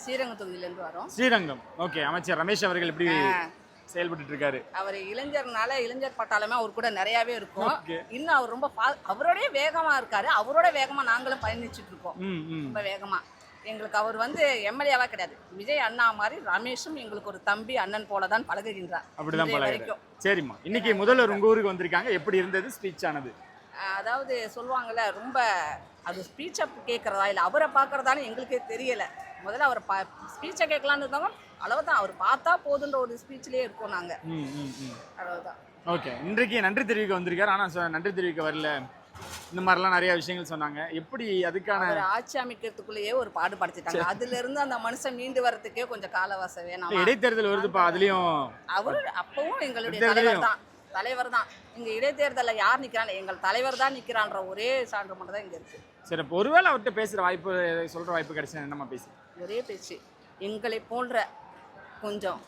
ஸ்ரீரங்கம் தொகுதியிலேருந்து வரோம். ஸ்ரீரங்கம். ஓகே. அமைச்சர் ரமேஷ் அவர்கள் எப்படி செயல்பட்டு இருக்காரு? அவர் இளைஞர்னால இளைஞர் பட்டாளமே அவர் கூட நிறையாவே இருக்கும். Okay. இன்னும் அவர் ரொம்ப அவரோடய வேகமா இருக்காரு. அவரோட வேகமா நாங்களும் பயணிச்சுட்டு இருக்கோம். ரொம்ப வேகமா. எங்களுக்கு அவர் வந்து எம்எல்ஏவா கிடையாது. விஜய் அண்ணா மாதிரி ரமேஷும் எங்களுக்கு ஒரு தம்பி அண்ணன் போல தான் பழகுகின்றார். அப்படிதான் பழகுறாரு. சரிம்மா. இன்னைக்கு முதல்வர் உங்க ஊருக்கு வந்திருக்காங்க. எப்படி இருந்தது ஸ்பீச் ஆனது? அதாவது சொல்லுவாங்கல்ல, ரொம்ப அது ஸ்பீச்சை கேட்குறதா இல்லை அவரை பார்க்குறதான்னு எங்களுக்கே தெரியலை. முதல்ல அவர் ஸ்பீச்சை கேட்கலான்னு இருந்தவங்க அளவுதான், அவர் பார்த்தா போதுன்ற ஒரு ஸ்பீச்லேயே இருக்கோம் நாங்கள். அவ்வளவுதான். ஓகே. இன்றைக்கு நன்றி தெரிவிக்க வந்திருக்காரு. ஆனால் நன்றி தெரிவிக்க வரல, இந்த மாதிரிலாம் நிறைய விஷயங்கள் சொன்னாங்க. எப்படி அதுக்கான ஆட்சி அமைக்கிறதுக்குள்ளேயே ஒரு பாடுபடுத்திட்டாங்க. அதுல இருந்து அந்த மனுஷன் மீண்டு வரதுக்கே கொஞ்சம் காலவாசம் வேணாம். இடைத்தேர்தல் வருதுப்பா, அதுலயும் அவரு அப்பவும் எங்களுடைய தலைவர் தான். இங்க இடைத்தேர்தலில் யார் நிக்கிறாங்க, எங்கள் தலைவர் தான் நிக்கிறான்ற ஒரே சான்று மட்டும் தான் இங்க இருக்கு. சரி, ஒருவேளை அவர்கிட்ட பேசுற வாய்ப்பு, சொல்ற வாய்ப்பு கிடைச்சா என்னமா பேசு? ஒரே பேச்சு. எங்களை போன்ற கொஞ்சம்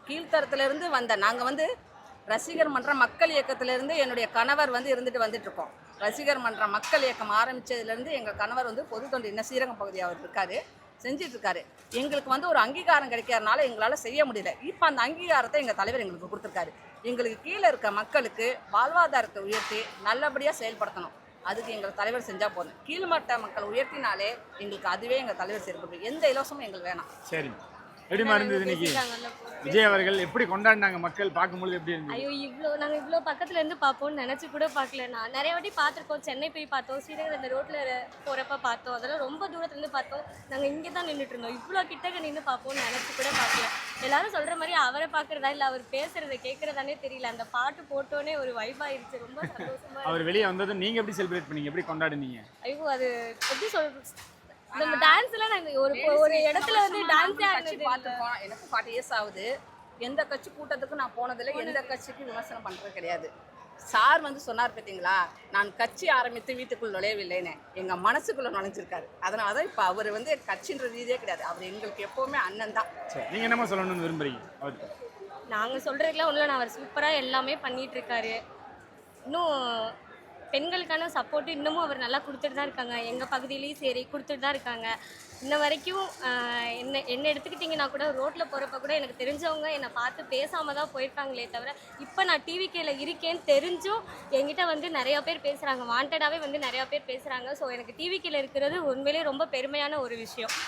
கீழ்த்தரத்திலிருந்து வந்த நாங்கள் வந்து ரசிகர் மன்ற மக்கள் இயக்கத்திலேருந்து என்னுடைய கணவர் வந்து வந்துட்டு இருக்கோம். ரசிகர் மன்ற மக்கள் இயக்கம் ஆரம்பித்ததுலேருந்து எங்கள் கணவர் வந்து பொது தொண்டு இன்னும் ஸ்ரீரங்கம் பகுதி அவர் இருக்காரு, செஞ்சிட்ருக்காரு. எங்களுக்கு வந்து ஒரு அங்கீகாரம் கிடைக்கிறதுனால எங்களால் செய்ய முடியல. இப்போ அந்த அங்கீகாரத்தை எங்கள் தலைவர் எங்களுக்கு கொடுத்துருக்காரு. எங்களுக்கு கீழே இருக்க மக்களுக்கு வாழ்வாதாரத்தை உயர்த்தி நல்லபடியாக செயல்படுத்தணும். அதுக்கு எங்கள் தலைவர் செஞ்சால் போதும். கீழ்மட்ட மக்கள் உயர்த்தினாலே எங்களுக்கு அதுவே எங்கள் தலைவர் செயல்படுது. எந்த இலவசமும் எங்களுக்கு வேணாம். சரி, எப்படி இருந்தது இன்னைக்கு? விஜய் அவர்கள் எப்படி கொண்டாடினாங்க? மக்கள் பார்க்கும்போது எப்படி இருந்தது? ஐயோ, நாங்கள் இவ்வளோ பக்கத்துல இருந்து பார்ப்போம்னு நினச்சி கூட பார்க்கல. நான் நிறைய வாட்டி பார்த்துருக்கோம். சென்னை போய் பார்த்தோம், ஸ்ரீரங்கம் இந்த ரோட்டில் போகிறப்ப பார்த்தோம். அதெல்லாம் ரொம்ப தூரத்துலேருந்து பார்த்தோம். நாங்கள் இங்கே தான் நின்றுட்டு இருந்தோம். இவ்வளோ கிட்டக்க நின்று பார்ப்போம்னு நினச்சி கூட பார்க்கல. எல்லாரும் சொல்கிற மாதிரி அவரை பார்க்குறதா இல்லை அவர் பேசுறதை கேட்குறதானே தெரியல. அந்த பாட்டு போட்டோன்னே ஒரு வைப் ஆயிடுச்சு. ரொம்ப சந்தோஷமா. அவர் வெளியே வந்ததும் நீங்கள் எப்படி செலிப்ரேட் பண்ணீங்க? எப்படி கொண்டாடுனீங்க? ஐயோ, அது எப்படி சொல்றது, நம்ம டான்ஸ்லாம் நாங்கள் ஒரு இடத்துல வந்து டான்ஸே பார்த்துருக்கோம். எனக்கு 40 இயர்ஸ் ஆகுது. எந்த கட்சி கூட்டத்துக்கு நான் போனதில்லை, எந்த கட்சிக்கு விமர்சனம் பண்ணுறது கிடையாது. சார் வந்து சொன்னார் பார்த்தீங்களா, நான் கட்சி ஆரம்பித்து வீட்டுக்குள் நுழையவில்லைன்னு, எங்கள் மனசுக்குள்ளே நுழைஞ்சிருக்காரு. அதனால தான் இப்போ அவர் வந்து கட்சின்ற ரீதியே கிடையாது. அவர் எங்களுக்கு எப்போவுமே அண்ணன் தான். நீங்கள் என்னமா சொல்லணும்னு விரும்புறீங்க அவருக்கு? நாங்கள் சொல்கிறதுக்குலாம் ஒன்றும் இல்லை, அவர் சூப்பராக எல்லாமே பண்ணிகிட்டு இருக்காரு. இன்னும் பெண்களுக்கான சப்போர்ட்டு இன்னமும் அவர் நல்லா கொடுத்துட்டு தான் இருக்காங்க. எங்கள் பகுதியிலையும் சரி கொடுத்துட்டு தான் இருக்காங்க. இன்ன வரைக்கும் என்ன எடுத்துக்கிட்டிங்கன்னா கூட ரோட்டில் போகிறப்ப கூட எனக்கு தெரிஞ்சவங்க என்னை பார்த்து பேசாமல் தான் போயிருக்காங்களே தவிர, இப்போ நான் டிவிகேல இருக்கேன்னு தெரிஞ்சும் என்கிட்ட வந்து நிறையா பேர் பேசுகிறாங்க. வாண்டடாகவே வந்து நிறையா பேர் பேசுகிறாங்க. ஸோ எனக்கு டிவிகேல இருக்கிறது உண்மையிலேயே ரொம்ப பெருமையான ஒரு விஷயம்.